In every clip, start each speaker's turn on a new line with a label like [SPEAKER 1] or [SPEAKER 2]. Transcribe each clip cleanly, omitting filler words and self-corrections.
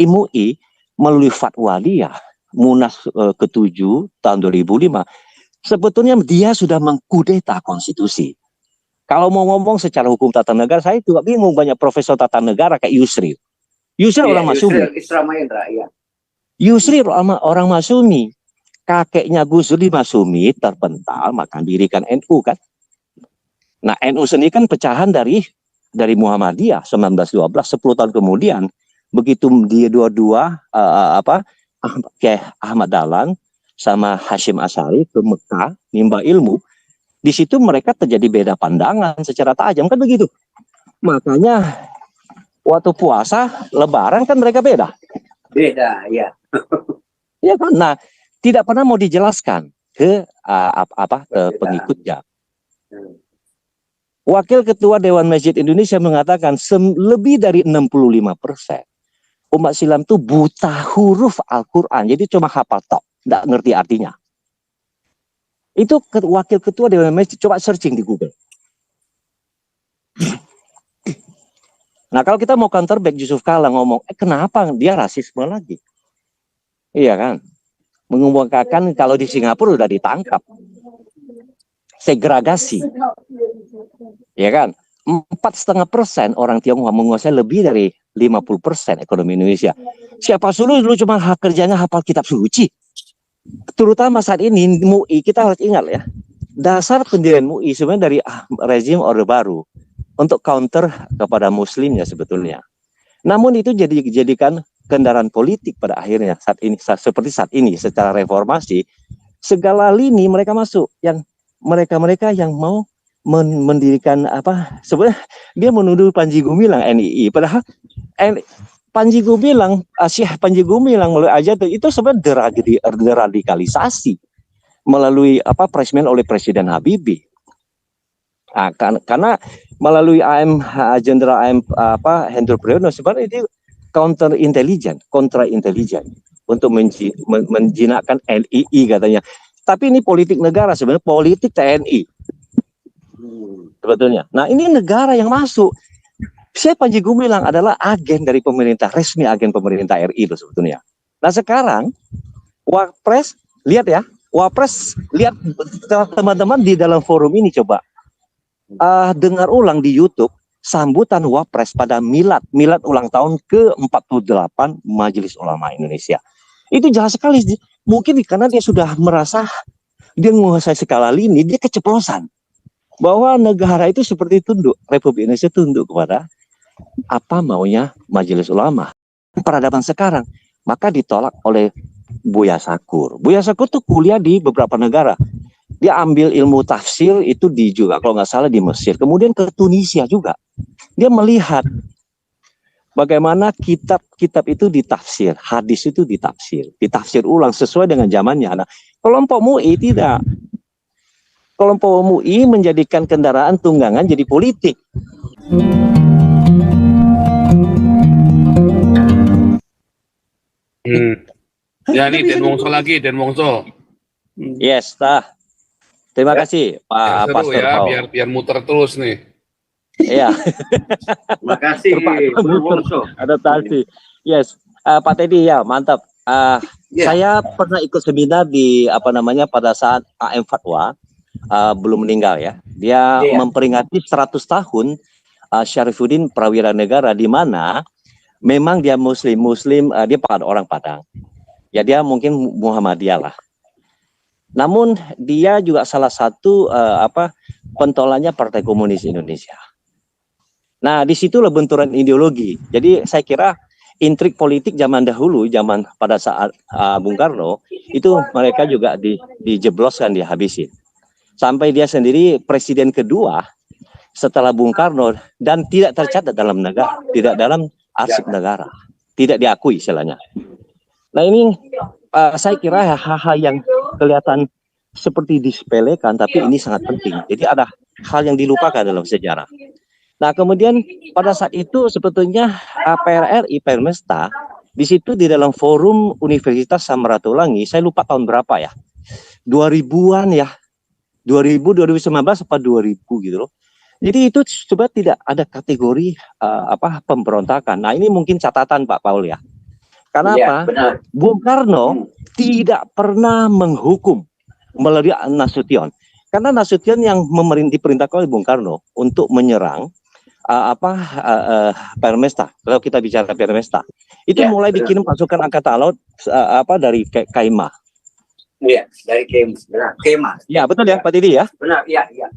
[SPEAKER 1] MUI melalui fatwa dia Munas ke-7 tahun 2005, sebetulnya dia sudah mengkudeta konstitusi. Kalau mau ngomong secara hukum tata negara, saya juga bingung, banyak profesor tata negara kayak Yusril. Yusril orang Masumi. Yusril orang Masumi. Kakeknya Gus Dur di Masumi terpental, maka dirikan NU kan. Nah, NU sendiri kan pecahan dari Muhammadiyah 1912, 10 tahun kemudian begitu dia dua-dua kayak Ahmad Dahlan sama Hashim Asy'ari ke Mekah nimba ilmu, di situ mereka terjadi beda pandangan secara tajam kan begitu. Makanya waktu puasa Lebaran kan mereka beda ya. Ya kan. Nah, tidak pernah mau dijelaskan ke pengikutnya. Wakil Ketua Dewan Masjid Indonesia mengatakan lebih dari 65% umat Islam itu buta huruf Al-Quran, jadi cuma hafal tok, nggak ngerti artinya. Itu Wakil Ketua Dewan Masjid, coba searching di Google. Nah, kalau kita mau counter back, Yusuf Kala ngomong, kenapa dia rasisme lagi? Iya kan? Mengumumkan kalau di Singapura udah ditangkap. Segregasi. Ya kan? 4,5% orang Tionghoa menguasai lebih dari 50% ekonomi Indonesia. Siapa suruh dulu cuma kerjanya hafal kitab suci? Terutama saat ini MUI, kita harus ingat ya, dasar pendirian MUI sebenarnya dari rezim Orde Baru untuk counter kepada Muslimnya sebetulnya. Namun itu dijadikan kendaraan politik pada akhirnya saat ini, seperti saat ini secara reformasi segala lini mereka masuk, yang mereka yang mau mendirikan sebenarnya dia menuduh Panji Gumilang NII, padahal Panji Gumilang, Syekh Panji Gumilang melalui Ajat itu sebenarnya deradikalisasi melalui presmen oleh Presiden Habibie. Nah, karena melalui Jenderal Hendro Priyono sebenarnya itu kontra intelijen untuk menjinakkan NII katanya. Tapi ini politik negara sebenarnya, politik TNI. Sebetulnya. Nah, ini negara yang masuk. Syekh Panji Gumilang adalah agen dari pemerintah, resmi agen pemerintah RI itu sebetulnya. Nah, sekarang Wapres, lihat ya, Wapres, lihat teman-teman di dalam forum ini coba dengar ulang di YouTube sambutan Wapres pada milad ulang tahun ke-48 Majelis Ulama Indonesia. Itu jelas sekali, mungkin karena dia sudah merasa dia menguasai skala lini, dia keceplosan bahwa negara itu seperti tunduk, Republik Indonesia tunduk kepada apa maunya Majelis Ulama. Peradaban sekarang, maka ditolak oleh Buya Sakur. Buya Sakur tuh kuliah di beberapa negara. Dia ambil ilmu tafsir itu juga kalau nggak salah di Mesir, kemudian ke Tunisia juga. Dia melihat bagaimana kitab-kitab itu ditafsir, hadis itu ditafsir ulang sesuai dengan zamannya. Nah, kelompok MUI tidak. Kelompok MUI menjadikan kendaraan tunggangan jadi politik.
[SPEAKER 2] Ya nih Den Wongso.
[SPEAKER 1] Yes, terima kasih Pak Pastor
[SPEAKER 2] ya,
[SPEAKER 1] Paul.
[SPEAKER 2] biar muter terus nih.
[SPEAKER 1] Iya.
[SPEAKER 3] Terima kasih Pak Wongso.
[SPEAKER 1] Adaptasi. Yes, Pak Teddy ya, mantap. Saya pernah ikut seminar di pada saat AM Fatwa belum meninggal ya. Dia memperingati 100 tahun Syarifuddin Prawira Negara, di mana memang dia muslim, dia orang Padang. Ya dia mungkin Muhammadiyah lah. Namun dia juga salah satu pentolannya Partai Komunis Indonesia. Nah, disitulah benturan ideologi. Jadi saya kira intrik politik zaman dahulu, zaman pada saat Bung Karno, itu mereka juga dijebloskan, dihabisin. Sampai dia sendiri presiden kedua setelah Bung Karno dan tidak tercatat dalam negara, tidak dalam arsip negara, tidak diakui istilahnya. Nah ini saya kira hal-hal yang kelihatan seperti disepelekan, tapi ini sangat penting. Jadi ada hal yang dilupakan dalam sejarah. Nah kemudian pada saat itu sebetulnya PRRI Permesta di situ di dalam forum Universitas Samratulangi, saya lupa tahun berapa ya, 2000-an ya, 2019 apa 2000 gitu loh. Jadi itu coba tidak ada kategori pemberontakan. Nah ini mungkin catatan Pak Paul ya. Karena
[SPEAKER 3] Iya,
[SPEAKER 1] apa?
[SPEAKER 3] benar.
[SPEAKER 1] Bung Karno tidak pernah menghukum melalui Nasution. Karena Nasution yang diperintahkan oleh Bung Karno untuk menyerang Permesta. Kalau kita bicara Permesta, itu
[SPEAKER 3] Ya,
[SPEAKER 1] mulai
[SPEAKER 3] benar.
[SPEAKER 1] dikirim pasukan angkatan laut dari Kaimah.
[SPEAKER 3] Iya, dari Kemah.
[SPEAKER 1] Ya, betul ya, Pak Didi ya.
[SPEAKER 3] Benar, iya, iya.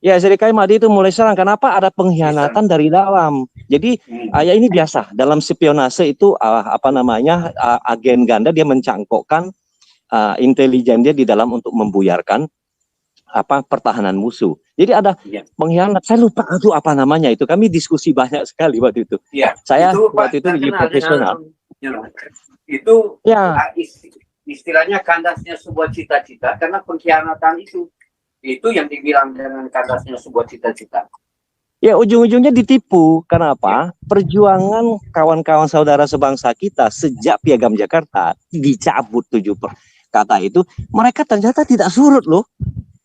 [SPEAKER 1] Ya, dari Kaimah itu mulai serang. Kenapa? Ada pengkhianatan dari dalam. Jadi ya ini biasa dalam spionase itu agen ganda dia mencangkokkan intelijen dia di dalam untuk membuyarkan pertahanan musuh. Jadi ada pengkhianat. Saya lupa itu apa namanya itu. Kami diskusi banyak sekali waktu itu.
[SPEAKER 3] Iya.
[SPEAKER 1] Saya
[SPEAKER 3] itu,
[SPEAKER 1] waktu itu di profesional.
[SPEAKER 3] Itu
[SPEAKER 1] ya.
[SPEAKER 3] Istilahnya kandasnya sebuah cita-cita karena pengkhianatan itu yang dibilang dengan kandasnya sebuah cita-cita.
[SPEAKER 1] Ya, ujung-ujungnya ditipu. Kenapa? Perjuangan kawan-kawan saudara sebangsa kita sejak Piagam Jakarta dicabut 7 kata itu, mereka ternyata tidak surut loh.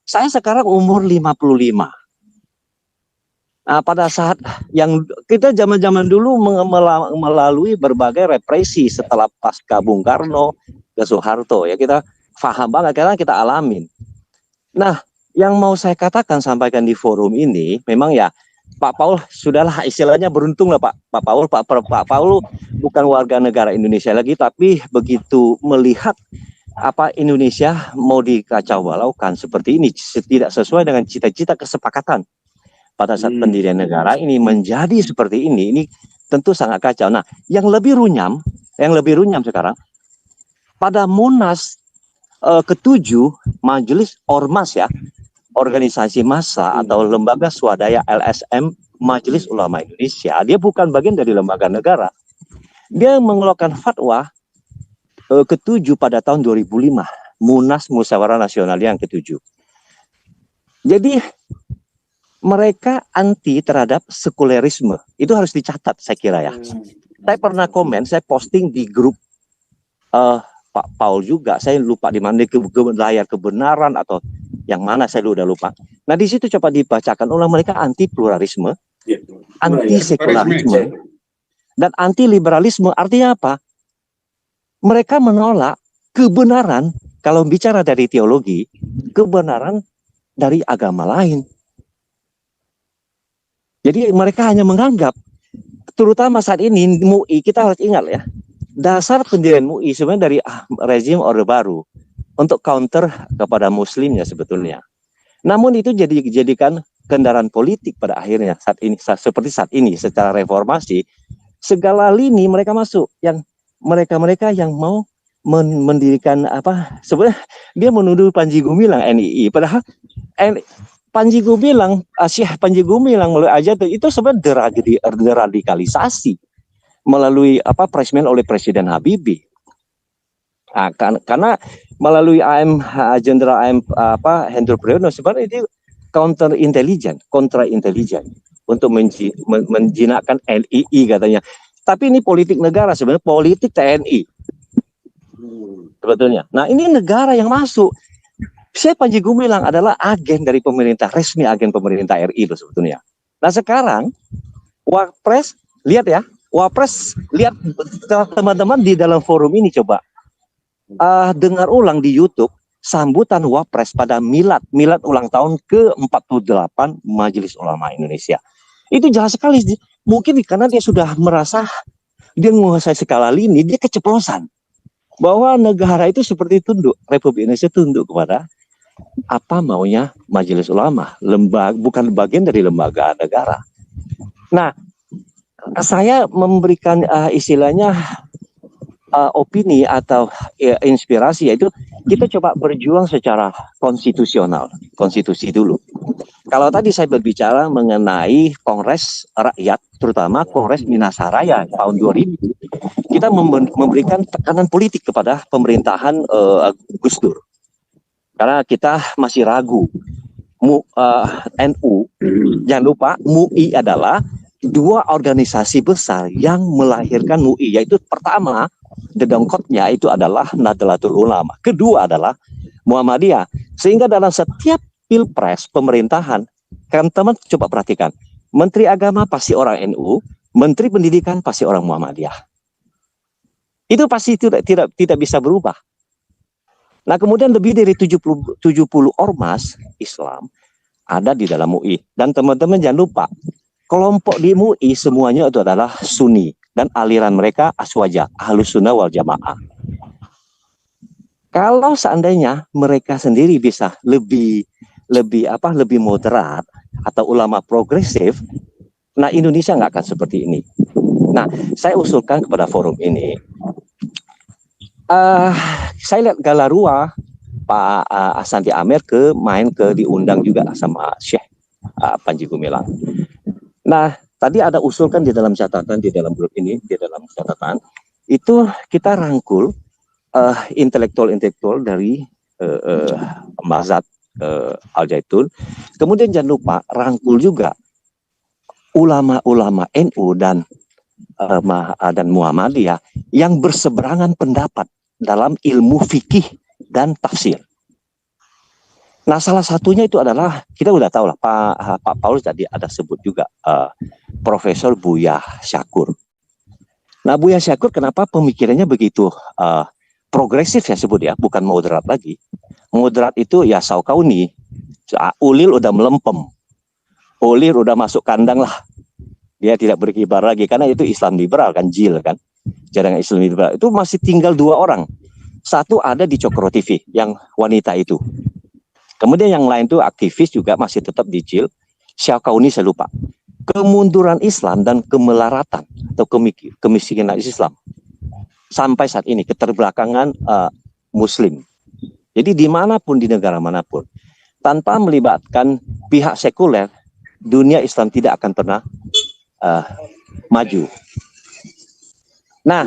[SPEAKER 1] Saya sekarang umur 55. Nah, pada saat yang kita zaman-zaman dulu melalui berbagai represi setelah pasca Bung Karno ke Soeharto, ya kita paham banget karena kita alamin. Nah, yang mau saya katakan sampaikan di forum ini, memang ya Pak Paul sudahlah istilahnya beruntung lah Pak Paul bukan warga negara Indonesia lagi, tapi begitu melihat Indonesia mau dikacau balaukan seperti ini tidak sesuai dengan cita-cita kesepakatan pada saat pendirian negara ini menjadi seperti ini tentu sangat kacau. Nah, yang lebih runyam sekarang pada Munas ke-7 Majelis Ormas ya, organisasi massa atau lembaga swadaya LSM Majelis Ulama Indonesia, dia bukan bagian dari lembaga negara. Dia mengeluarkan fatwa ke-7 pada tahun 2005, Munas Musyawarah Nasional yang ke-7. Jadi mereka anti terhadap sekulerisme. Itu harus dicatat saya kira ya. Saya pernah komen, saya posting di grup Pak Paul juga, saya lupa di mana, di layar kebenaran atau yang mana saya udah lupa. Nah, di situ coba dibacakan ulang, mereka anti pluralisme, anti sekularisme, dan anti liberalisme. Artinya apa? Mereka menolak kebenaran, kalau bicara dari teologi, kebenaran dari agama lain. Jadi mereka hanya menganggap, terutama saat ini MUI, kita harus ingat ya, dasar pendirian MUI sebenarnya dari rezim Orde Baru untuk counter kepada Muslimnya sebetulnya. Namun itu dijadikan kendaraan politik pada akhirnya saat ini, seperti saat ini secara reformasi segala lini mereka masuk, yang mereka yang mau mendirikan sebenarnya dia menuduh Panji Gumilang NII, padahal Panji Gumilang Syekh Panji Gumilang melalui aja itu sebenarnya deradikalisasi melalui presmen oleh Presiden Habibie. Nah, karena melalui Jenderal Hendro Priyono sebenarnya itu kontra intelijen untuk menjinakkan NII katanya. Tapi ini politik negara sebenarnya, politik TNI sebetulnya. Nah, ini negara yang masuk. Syekh Panji Gumilang adalah agen dari pemerintah, resmi agen pemerintah RI loh sebetulnya. Nah, sekarang Wapres lihat ya, lihat teman-teman di dalam forum ini coba dengar ulang di YouTube sambutan Wapres pada milad ulang tahun ke-48 Majelis Ulama Indonesia. Itu jelas sekali, mungkin karena dia sudah merasa dia menguasai skala lini, dia keceplosan bahwa negara itu seperti tunduk, Republik Indonesia tunduk kepada apa maunya Majelis Ulama, bukan bagian dari lembaga negara. Nah, saya memberikan istilahnya opini atau inspirasi, yaitu kita coba berjuang secara konstitusional, konstitusi dulu. Kalau tadi saya berbicara mengenai Kongres Rakyat, terutama Kongres Minasaraya tahun 2000, kita memberikan tekanan politik kepada pemerintahan Gus Dur. Karena kita masih ragu. NU, jangan lupa MUI adalah dua organisasi besar yang melahirkan MUI, yaitu pertama dedongkotnya itu adalah Nahdlatul Ulama, kedua adalah Muhammadiyah. Sehingga dalam setiap pilpres pemerintahan, kan teman coba perhatikan, Menteri Agama pasti orang NU, Menteri Pendidikan pasti orang Muhammadiyah. Itu pasti tidak bisa berubah. Nah, kemudian lebih dari 70 ormas Islam ada di dalam MUI. Dan teman-teman jangan lupa, kelompok di MUI semuanya itu adalah Sunni dan aliran mereka Aswaja, Ahlus Sunnah wal Jamaah. Kalau seandainya mereka sendiri bisa lebih moderat atau ulama progresif, nah Indonesia nggak akan seperti ini. Nah, saya usulkan kepada forum ini, saya lihat Galarua, Pak Ashanti Amer diundang juga sama Syekh Panji Gumilang. Nah, tadi ada usulkan di dalam catatan, di dalam grup ini, di dalam catatan, itu kita rangkul intelektual dari Mazhab Al-Zaitun. Kemudian jangan lupa rangkul juga ulama-ulama NU dan Muhammadiyah yang berseberangan pendapat dalam ilmu fikih dan tafsir. Nah, salah satunya itu adalah, kita udah tahu lah, Pak Paulus tadi ada sebut juga Profesor Buya Syakur. Nah, Buya Syakur kenapa pemikirannya begitu progresif ya sebut ya, bukan moderat lagi. Moderat itu ya Saukauni, Ulil udah melempem, Ulil udah masuk kandang lah, dia tidak berkibar lagi karena itu Islam liberal kan, jil kan, jaringan Islam liberal itu masih tinggal 2 orang, satu ada di Cokro TV yang wanita itu, kemudian yang lain tuh aktivis juga masih tetap di jil. Saukauni saya lupa. Kemunduran Islam dan kemelaratan atau kemiskinan Islam sampai saat ini, keterbelakangan Muslim. Jadi dimanapun, di negara manapun, tanpa melibatkan pihak sekuler, dunia Islam tidak akan pernah maju. Nah,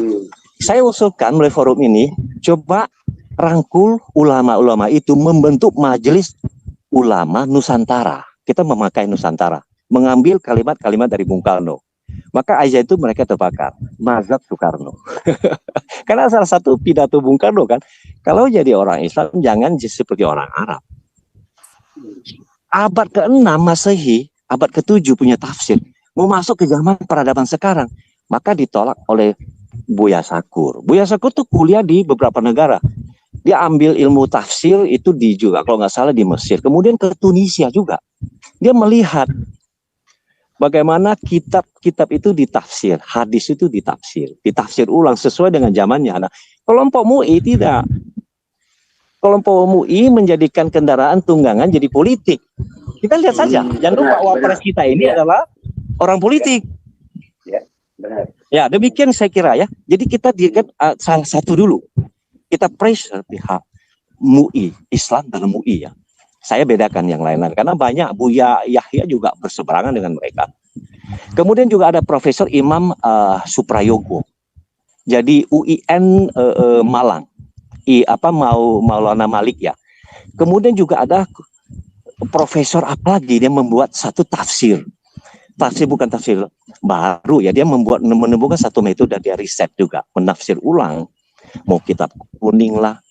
[SPEAKER 1] saya usulkan melalui forum ini, coba rangkul ulama-ulama itu membentuk Majelis Ulama Nusantara. Kita memakai Nusantara, mengambil kalimat-kalimat dari Bung Karno. Maka aja itu mereka terbakar, mazhab Soekarno. Karena salah satu pidato Bung Karno kan, kalau jadi orang Islam jangan seperti orang Arab. Abad ke-6 Masehi, abad ke-7 punya tafsir, mau masuk ke zaman peradaban sekarang, maka ditolak oleh Buya Syakur. Buya Syakur tuh kuliah di beberapa negara. Dia ambil ilmu tafsir itu juga kalau nggak salah di Mesir, kemudian ke Tunisia juga. Dia melihat bagaimana kitab-kitab itu ditafsir, hadis itu ditafsir ulang sesuai dengan zamannya. Nah, kelompok MUI tidak. Kelompok MUI menjadikan kendaraan tunggangan jadi politik. Kita lihat saja, jangan lupa wapres kita ini adalah orang politik.
[SPEAKER 3] Ya, benar.
[SPEAKER 1] Ya, demikian saya kira ya. Jadi kita dilihat salah satu dulu. Kita pressure pihak MUI, Islam dalam MUI ya. Saya bedakan yang lain-lain karena banyak Buya Yahya juga berseberangan dengan mereka. Kemudian juga ada Profesor Imam Suprayogo. Jadi UIN Malang. Maulana Malik ya. Kemudian juga ada profesor apa lagi, dia membuat satu tafsir. Tafsir bukan tafsir baru ya, dia menemukan satu metode, dia riset juga, menafsir ulang. Mau kitab kuning lah,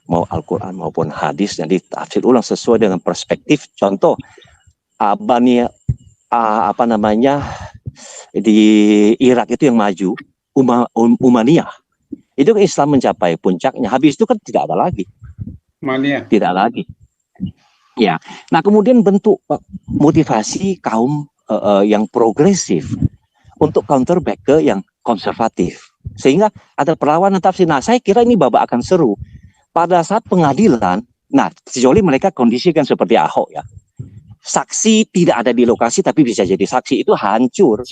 [SPEAKER 1] mau Al-Quran maupun hadis, jadi tafsir ulang sesuai dengan perspektif. Contoh di Irak itu yang maju Umaniyah, itu Islam mencapai puncaknya, habis itu kan tidak ada lagi. Tidak lagi ya. Nah, kemudian bentuk motivasi kaum yang progresif untuk counter back ke yang konservatif, sehingga ada perlawanan tafsir. Nah, saya kira ini babak akan seru pada saat pengadilan. Nah, kecuali mereka kondisikan seperti Ahok ya, saksi tidak ada di lokasi tapi bisa jadi saksi, itu hancur.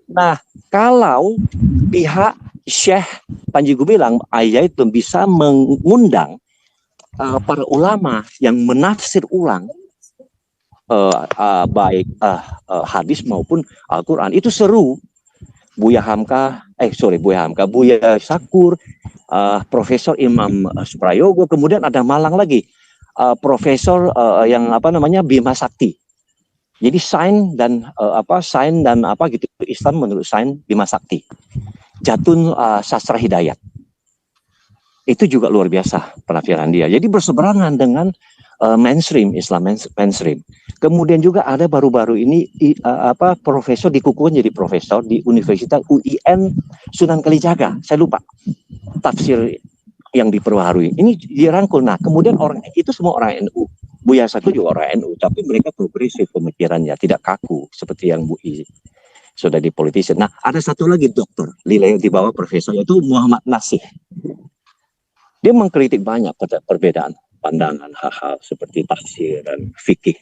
[SPEAKER 1] Nah, kalau pihak Syekh Panji Gumilang itu bisa mengundang para ulama yang menafsir ulang baik hadis maupun Al-Quran, itu seru. Buya Syakur, Profesor Imam Suprayogo, kemudian ada Malang lagi, Profesor Bima Sakti. Jadi sains dan Islam menurut sains Bima Sakti. Jatun Sastra Hidayat. Itu juga luar biasa penafsiran dia. Jadi berseberangan dengan mainstream, Islam mainstream. Kemudian juga ada baru-baru ini profesor dikukuhkan jadi profesor di Universitas UIN Sunan Kalijaga. Saya lupa tafsir yang diperbaharui. Ini dirangkul. Nah, kemudian orang itu semua orang NU. Buya Satu juga orang NU, tapi mereka progresif pemikirannya, tidak kaku seperti yang Bu I sudah di politisi. Nah, ada satu lagi dokter yang di bawah profesor, yaitu Muhammad Nasih. Dia mengkritik banyak perbedaan pandangan hal-hal seperti tafsir dan fikih.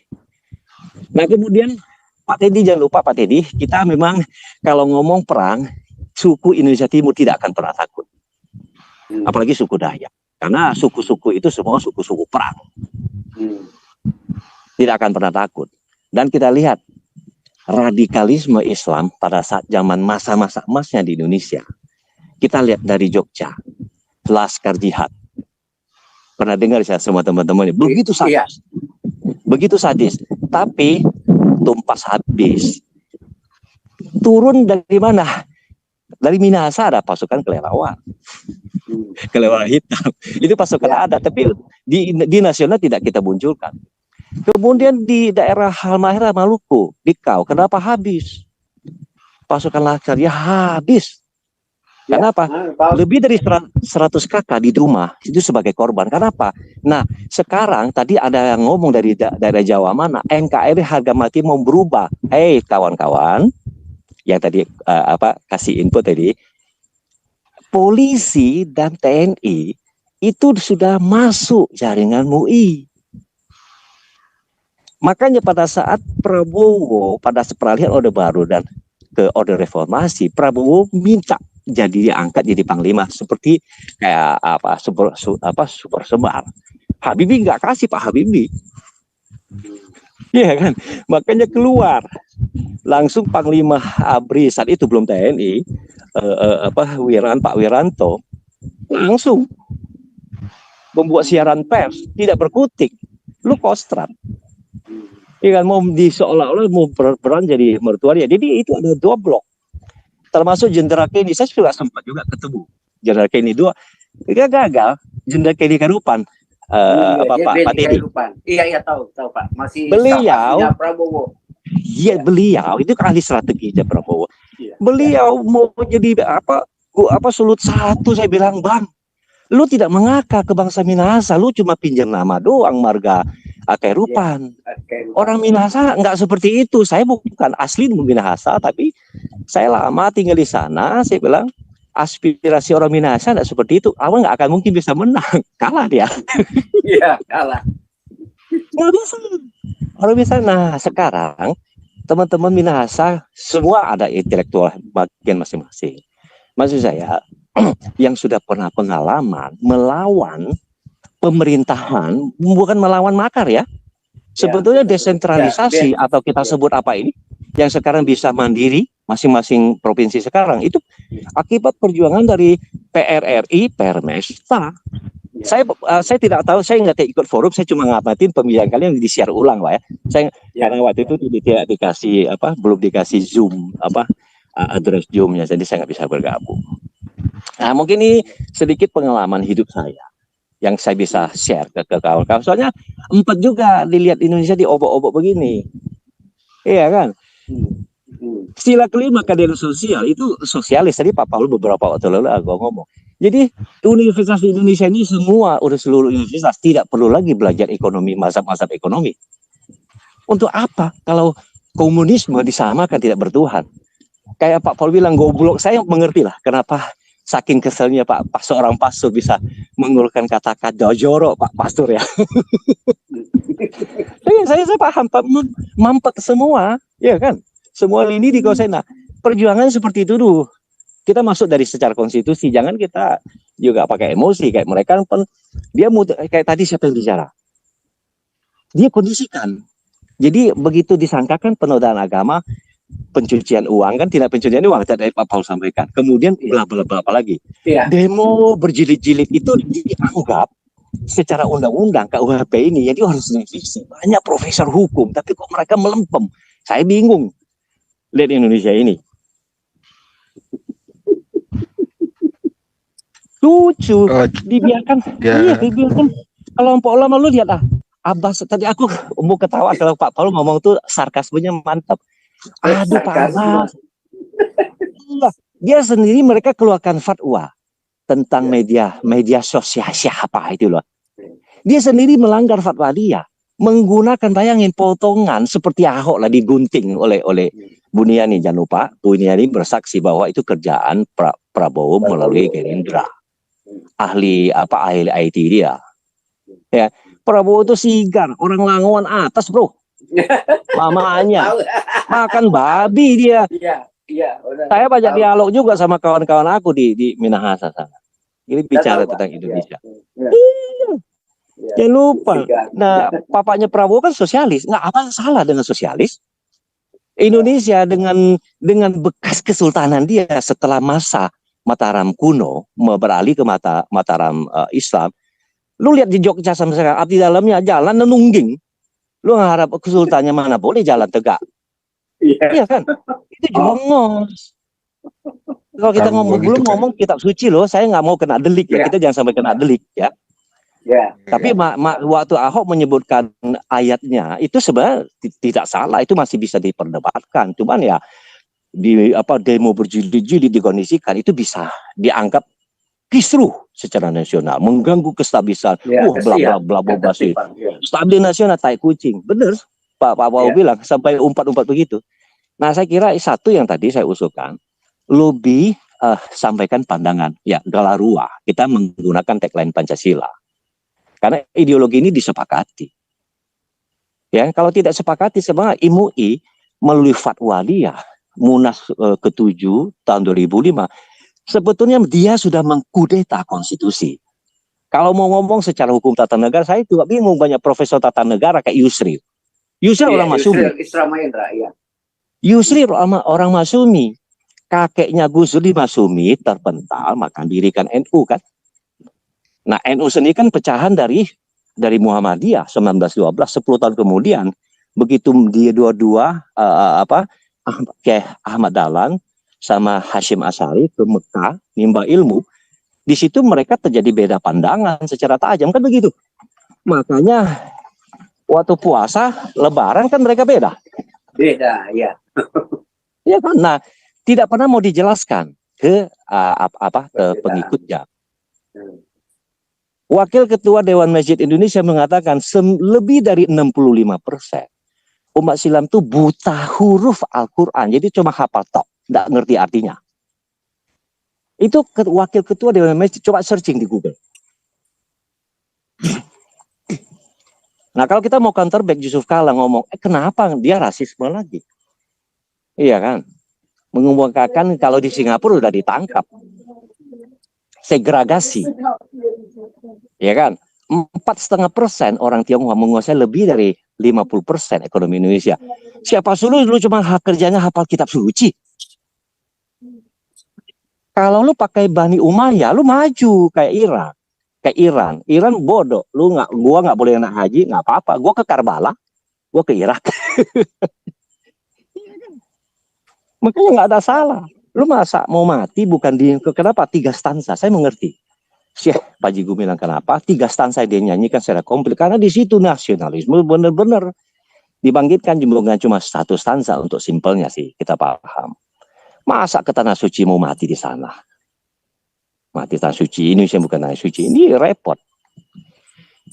[SPEAKER 1] Nah, kemudian Pak Teddy, jangan lupa Pak Teddy, kita memang kalau ngomong perang, suku Indonesia Timur tidak akan pernah takut. Apalagi suku Dayak. Karena suku-suku itu semua suku-suku perang. Tidak akan pernah takut. Dan kita lihat radikalisme Islam pada saat zaman masa-masa emasnya di Indonesia. Kita lihat dari Jogja, Laskar Jihad. Pernah dengar saya semua teman-teman? Begitu sadis. Iya. Begitu sadis. Tapi tumpas habis. Turun dari mana? Dari Minahasa ada pasukan kelelawar. Kelelawar hitam. Itu pasukan ada. Tapi di nasional tidak kita munculkan. Kemudian di daerah Halmahera, Maluku, di Kau, kenapa habis? Pasukan Laskar ya habis. Kenapa? Lebih dari 100 kakak di rumah itu sebagai korban. Kenapa? Nah, sekarang tadi ada yang ngomong dari daerah Jawa mana, NKRI harga mati mau berubah. Kawan-kawan, yang tadi kasih info tadi, polisi dan TNI itu sudah masuk jaringan MUI. Makanya pada saat Prabowo pada peralihan Orde Baru dan ke Orde Reformasi, Prabowo minta jadi diangkat jadi panglima seperti kayak super semar. Habibie nggak kasih Pak Habibie, iya kan? Makanya keluar langsung panglima ABRI saat itu belum TNI, Pak Wiranto langsung membuat siaran pers tidak berkutik, lu kostrat. Iya kan, mau seolah-olah mau berperan jadi mertuanya. Jadi itu ada 2 blok. Termasuk Jenderal Kenny, saya juga sempat juga ketemu Jenderal Kenny 2. Dia gagal. Jenderal Kenny Karupan, Pak Teddy.
[SPEAKER 3] Iya tahu Pak. Masih
[SPEAKER 1] beliau
[SPEAKER 3] Prabowo.
[SPEAKER 1] Iya, beliau itu ahli strategi Prabowo. Iya. Beliau mau jadi sulut satu, saya bilang, Bang, lu tidak mengakar ke bangsa Minahasa, lu cuma pinjam nama doang marga Kairupan. Orang Minahasa nggak seperti itu. Saya bukan asli Minahasa, tapi saya lama tinggal di sana. Saya bilang aspirasi orang Minahasa nggak seperti itu. Awal nggak akan mungkin bisa menang, kalah dia.
[SPEAKER 3] Iya, kalah.
[SPEAKER 1] Nggak bisa. Orang bisa. Nah, sekarang teman-teman Minahasa semua ada intelektual bagian masing-masing. Maksud saya yang sudah pernah pengalaman melawan pemerintahan, bukan melawan makar ya. Sebetulnya desentralisasi atau kita sebut apa ini, yang sekarang bisa mandiri masing-masing provinsi sekarang itu akibat perjuangan dari PRRI, Permesta. Saya tidak tahu, saya nggak ikut forum, saya cuma ngamatin pemilihan kalian disiar ulang lah ya. Saya karena waktu itu tidak dikasih belum dikasih Zoom address Zoom-nya, jadi saya nggak bisa bergabung. Nah, mungkin ini sedikit pengalaman hidup saya yang saya bisa share ke kawan-kawan. Soalnya 4 juga dilihat Indonesia di obok-obok begini. Iya kan? Sila kelima keadilan sosial itu sosialis. Tadi Pak Paul beberapa waktu lalu aku ngomong. Jadi Universitas Indonesia ini semua, udah seluruh universitas tidak perlu lagi belajar ekonomi, mazhab-mazhab ekonomi. Untuk apa? Kalau komunisme disamakan tidak bertuhan. Kayak Pak Paul bilang goblok, saya mengerti lah kenapa saking keselnya seorang pastor bisa mengeluarkan kata-kata jorok Pak Pastor ya. saya paham Pak, mampet semua, ya kan? Semua lini di Kosena. Perjuangan seperti itu dulu. Kita masuk dari secara konstitusi, jangan kita juga pakai emosi kayak mereka kan dia kayak tadi siapa yang bicara. Dia kondisikan. Jadi begitu disangkakan penodaan agama, pencucian uang, kan tidak pencucian uang tadi Pak Paul sampaikan. Kemudian bla bla bla apa lagi? Demo berjilid-jilid itu dianggap secara undang-undang KUHP ini jadi harus direvisi. Banyak profesor hukum, tapi kok mereka melempem. Saya bingung lihat Indonesia ini. Lucu, dibiarkan. Iya, dibiarkan. Kelompok ulama lu lihat Abbas tadi aku mau ketawa kalau Pak Paul ngomong tuh sarkasmenya mantap. Aduh Pak Abbas. Iya, dia sendiri mereka keluarkan fatwa tentang media sosial siapa itu loh. Dia sendiri melanggar fatwa dia, menggunakan bayangin potongan seperti Ahok lah digunting oleh Buniani. Jangan lupa Buniani bersaksi bahwa itu kerjaan Prabowo melalui Gerindra, ahli IT dia. Ya, Prabowo itu sigar, orang Langowan atas bro, mamanya makan babi dia. Saya banyak dialog juga sama kawan-kawan aku di Minahasa sana. Ini bicara tentang Indonesia. Iya. Jangan lupa. Nah, papanya Prabowo kan sosialis. Nggak apa salah dengan sosialis. Indonesia dengan bekas kesultanan dia setelah masa Mataram kuno beralih ke Mataram Islam. Lu lihat di Jogja sampai sekarang, abdi dalamnya jalan nenungging. Lu ngarap kesultanannya mana boleh jalan tegak. Iya kan? Itu jongos. Kalau kita belum ngomong kitab suci loh, saya nggak mau kena delik ya. Kita jangan sampai kena delik ya. Tapi waktu Ahok menyebutkan ayatnya itu sebenarnya tidak salah, itu masih bisa diperdebatkan. Cuman ya di demo berjilid-jilid dikondisikan itu bisa dianggap kisruh secara nasional, mengganggu kestabilisan. Bla bla bla bla sih. Stabil nasional tai kucing. Bener Pak Paul bilang sampai umpat-umpat begitu. Nah, saya kira satu yang tadi saya usulkan, lebih sampaikan pandangan. Ya, galarua. Kita menggunakan tagline Pancasila. Karena ideologi ini disepakati. Ya, kalau tidak sepakati sebenarnya MUI melalui fatwa dia Munas ke-7 tahun 2005 sebetulnya dia sudah mengkudeta konstitusi. Kalau mau ngomong secara hukum tata negara, saya juga bingung banyak profesor tata negara kayak Yusril. Yusril orang Masumi. Yusril orang Masumi. Kakeknya Gus Dur di Masumi terpental, maka dirikan NU kan. Nah, NU sendiri kan pecahan dari Muhammadiyah 1912, 10 tahun kemudian begitu dia dua-dua Ahmad Dahlan sama Hashim Asy'ari ke Mekah nimba ilmu, di situ mereka terjadi beda pandangan secara tajam kan begitu. Makanya waktu puasa Lebaran kan mereka beda. Ya. Iya kan. Nah, tidak pernah mau dijelaskan ke pengikutnya. Wakil Ketua Dewan Masjid Indonesia mengatakan lebih dari 65% umat Islam itu buta huruf Al-Quran. Jadi cuma hafal tok, tidak ngerti artinya. Itu Wakil Ketua Dewan Masjid, coba searching di Google. Nah, kalau kita mau counter back, Yusuf Kala ngomong, kenapa dia rasisme lagi? Iya kan? Mengumumkan kalau di Singapura udah ditangkap. Segregasi. Ya kan? 4,5% orang Tionghoa menguasai lebih dari 50% ekonomi Indonesia. Siapa suruh lu cuma kerjanya hafal kitab suci? Kalau lu pakai Bani Umayyah, lu maju kayak Iran. Kayak Iran bodoh. Gua nggak boleh naik haji, nggak apa-apa. Gua ke Karbala, gua ke Irak. Makanya nggak ada salah. Lu masa mau mati bukan kenapa 3 stansa? Saya mengerti. Syekh Panji Gumilang kenapa 3 stansa dia nyanyikan secara komplit, karena di situ nasionalisme benar-benar dibangkitkan, bukan cuma 1 stansa. Untuk simpelnya sih kita paham. Masa ke tanah suci mau mati di sana? Mati tanah suci, Indonesia bukan tanah suci, ini repot.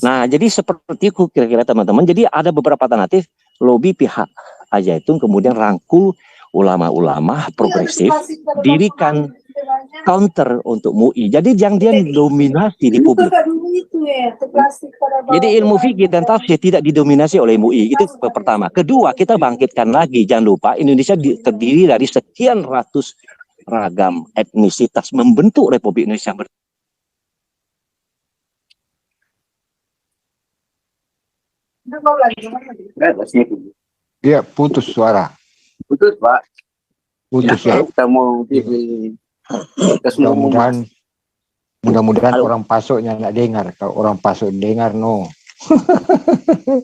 [SPEAKER 1] Nah, jadi seperti itu kira-kira teman-teman. Jadi ada beberapa alternatif, lobby pihak Al-Zaitun, kemudian rangkul ulama-ulama progresif, dirikan counter untuk MUI. Jadi jangan dia dominasi di publik. Jadi ilmu fikih dan tafsir tidak didominasi oleh MUI. Itu pertama. Kedua, kita bangkitkan lagi. Jangan lupa Indonesia terdiri dari sekian ratus ragam etnisitas membentuk Republik Indonesia.
[SPEAKER 4] Dia putus suara.
[SPEAKER 3] Putus, Pak.
[SPEAKER 4] Putus ya.
[SPEAKER 3] Kita mau
[SPEAKER 4] mudah-mudahan orang pasoknya nggak dengar. Kalau orang pasok dengar, no.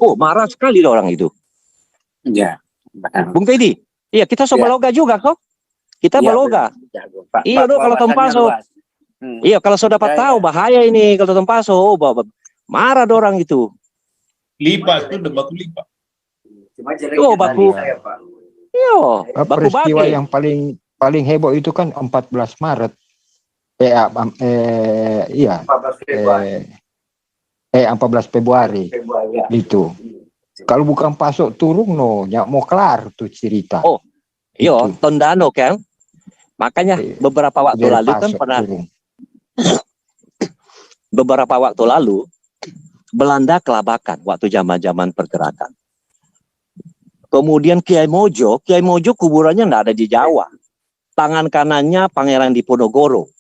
[SPEAKER 1] Oh, marah sekali orang itu.
[SPEAKER 3] Ya.
[SPEAKER 1] Bung Teddy, iya kita Baloga juga kok. Kita Baloga. Iya dong kalau Tompaso. Iya kalau sudah dapat tahu bahaya ini kalau Tompaso, marah orang itu.
[SPEAKER 5] Lipa itu udah baku lipa.
[SPEAKER 3] Cuma jeleknya
[SPEAKER 1] Oh, baku.
[SPEAKER 3] saya, Pak.
[SPEAKER 1] Yo, baku
[SPEAKER 4] Peristiwa
[SPEAKER 1] bage.
[SPEAKER 4] yang paling heboh itu kan 14 Maret. Iya.
[SPEAKER 3] 14 Februari.
[SPEAKER 4] 14 Februari
[SPEAKER 3] Ya.
[SPEAKER 4] itu. Kalau bukan pasok turun nyak mau kelar tuh cerita.
[SPEAKER 1] Oh, Yo,
[SPEAKER 4] Itu.
[SPEAKER 1] Tondano kan. Makanya beberapa waktu
[SPEAKER 4] Dari
[SPEAKER 1] lalu kan
[SPEAKER 4] pasok
[SPEAKER 1] pernah
[SPEAKER 4] turun.
[SPEAKER 1] beberapa waktu lalu Belanda kelabakan waktu zaman-zaman pergerakan. Kemudian Kiai Mojo kuburannya nggak ada di Jawa. Tangan kanannya Pangeran Diponegoro.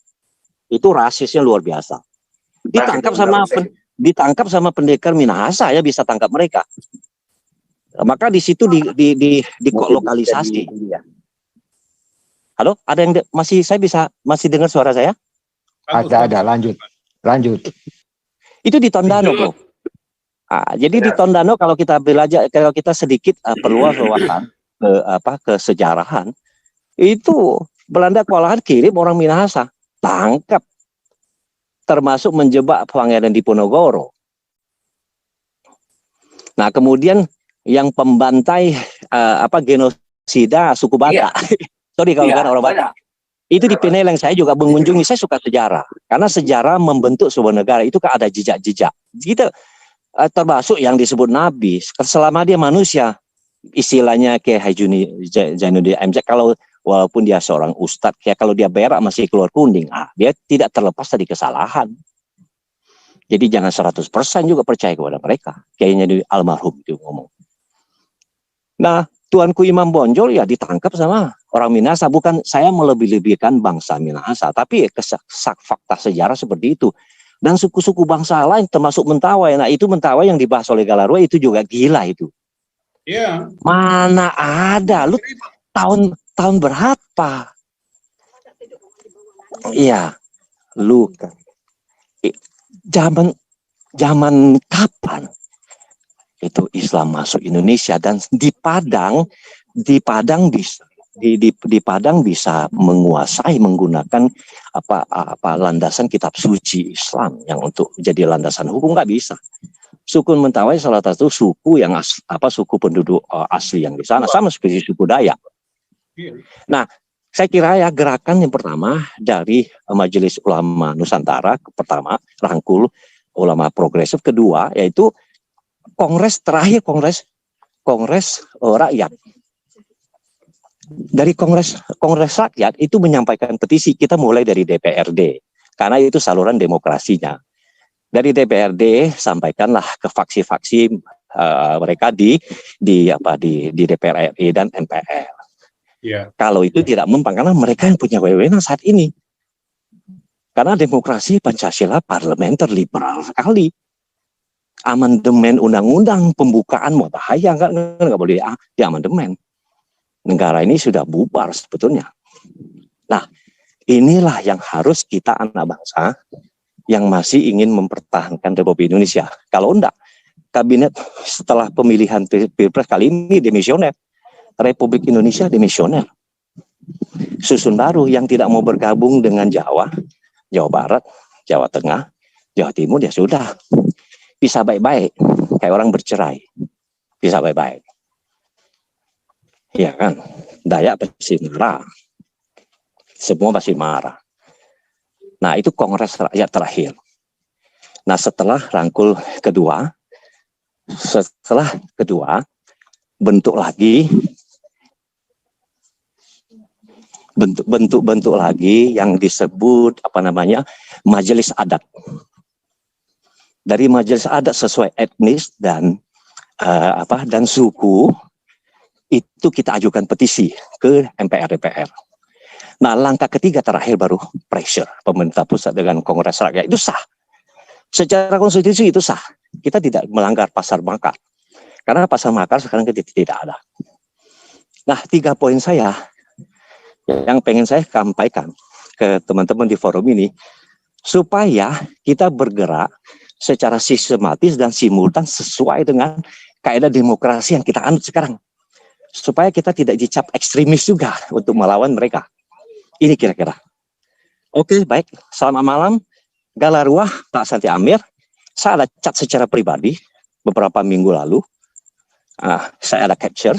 [SPEAKER 1] Itu rasisnya luar biasa. Ditangkap sama pendekar Minahasa, ya bisa tangkap mereka. Maka di situ di lokalisasi. Halo, ada yang masih dengar suara saya?
[SPEAKER 4] Ada lanjut.
[SPEAKER 1] Itu di Tondano, bro. Jadi di Tondano kalau kita belajar, kalau kita sedikit perluas wawasan ke sejarahan, itu Belanda kewalahan kirim orang Minahasa, tangkap, termasuk menjebak Pangeran Diponegoro. Nah, kemudian yang pembantai genosida suku Batak. Sorry kalau kan orang Batak. Itu di Peneleng saya juga mengunjungi, saya suka sejarah. Karena sejarah membentuk sebuah negara itu kan ada jejak-jejak. Gitu. Termasuk yang disebut Nabi, selama dia manusia, istilahnya kayak Haji Zainuddin MZ, kalau walaupun dia seorang ustadz, kayak kalau dia berak masih keluar kuning, dia tidak terlepas dari kesalahan. Jadi jangan 100% juga percaya kepada mereka. Kayaknya di almarhum itu ngomong. Nah, Tuanku Imam Bonjol ya ditangkap sama orang Minahasa. Bukan saya melebih-lebihkan bangsa Minahasa, tapi fakta sejarah seperti itu. Dan suku-suku bangsa lain termasuk Mentawai. Nah, itu Mentawai yang dibahas oleh Galarua itu juga gila itu.
[SPEAKER 5] Iya.
[SPEAKER 1] Mana ada? Lu tahun berapa? Iya. Lu zaman kapan itu Islam masuk Indonesia, dan di Padang bisa menguasai menggunakan landasan kitab suci Islam yang untuk jadi landasan hukum, nggak bisa. Suku Mentawai salah satu suku yang suku penduduk asli yang di sana, sama seperti suku Dayak. Nah, saya kira ya gerakan yang pertama dari Majelis Ulama Nusantara, pertama rangkul ulama progresif, kedua yaitu kongres rakyat. Dari kongres rakyat itu menyampaikan petisi, kita mulai dari DPRD karena itu saluran demokrasinya. Dari DPRD sampaikanlah ke faksi-faksi mereka di DPR RI dan MPR.
[SPEAKER 5] Yeah.
[SPEAKER 1] Kalau itu tidak mempan, karena mereka yang punya wewenang saat ini. Karena demokrasi Pancasila parlementer liberal sekali. Amandemen undang-undang pembukaan mau bahaya, nggak boleh di amandemen. Negara ini sudah bubar sebetulnya. Nah, inilah yang harus kita anak bangsa yang masih ingin mempertahankan Republik Indonesia. Kalau enggak, kabinet setelah pemilihan Pilpres kali ini demisioner. Republik Indonesia demisioner. Susun baru yang tidak mau bergabung dengan Jawa Barat, Jawa Tengah, Jawa Timur, ya sudah. Bisa baik-baik, kayak orang bercerai. Bisa baik-baik. Iya kan, Dayak pasti marah, semua pasti marah. Nah, itu kongres rakyat terakhir. Nah, setelah rangkul kedua, bentuk lagi yang disebut majelis adat. Dari majelis adat sesuai etnis dan suku. Itu kita ajukan petisi ke MPR DPR. Nah, langkah ketiga terakhir baru pressure pemerintah pusat dengan kongres rakyat, itu sah. Secara konstitusi itu sah. Kita tidak melanggar pasar makar. Karena pasar makar sekarang tidak ada. Nah, 3 poin saya yang pengen saya sampaikan ke teman-teman di forum ini, supaya kita bergerak secara sistematis dan simultan sesuai dengan kaidah demokrasi yang kita anut sekarang. Supaya kita tidak dicap ekstremis juga untuk melawan mereka. Ini kira-kira. Oke, baik. Selamat malam. Galarua, Pak Santi Amir. Saya ada chat secara pribadi beberapa minggu lalu. Saya ada capture.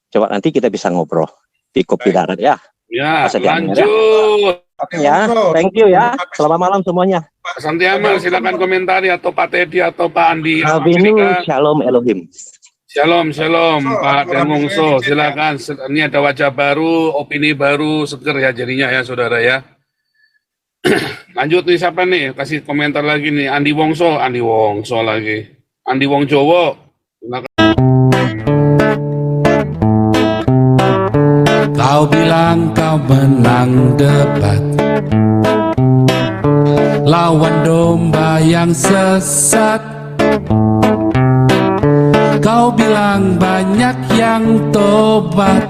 [SPEAKER 1] Coba nanti kita bisa ngobrol di Kopi Darat ya.
[SPEAKER 2] Ya,
[SPEAKER 1] Mas Adi Amir, ya.
[SPEAKER 2] lanjut.
[SPEAKER 5] Oke,
[SPEAKER 1] Ya,
[SPEAKER 5] Bongso.
[SPEAKER 1] thank you ya. Selamat malam semuanya.
[SPEAKER 2] Santi Amal, silakan komentari atau Pak Teddy atau Pak Andi.
[SPEAKER 1] Avinu
[SPEAKER 2] Amerika.
[SPEAKER 1] Shalom Elohim.
[SPEAKER 2] Shalom, shalom,
[SPEAKER 5] Bongso,
[SPEAKER 2] Pak
[SPEAKER 5] aku
[SPEAKER 2] dan
[SPEAKER 5] habis
[SPEAKER 2] Wongso.
[SPEAKER 5] ngaji,
[SPEAKER 2] Silakan. Ini ada wajah baru, opini baru, seger ya jadinya ya, saudara ya. Lanjut nih, siapa nih? Kasih komentar lagi nih. Andi Wongso lagi. Andi Wongjowo. Silakan.
[SPEAKER 6] Kau bilang kau menang debat lawan domba yang sesat. Kau bilang banyak yang tobat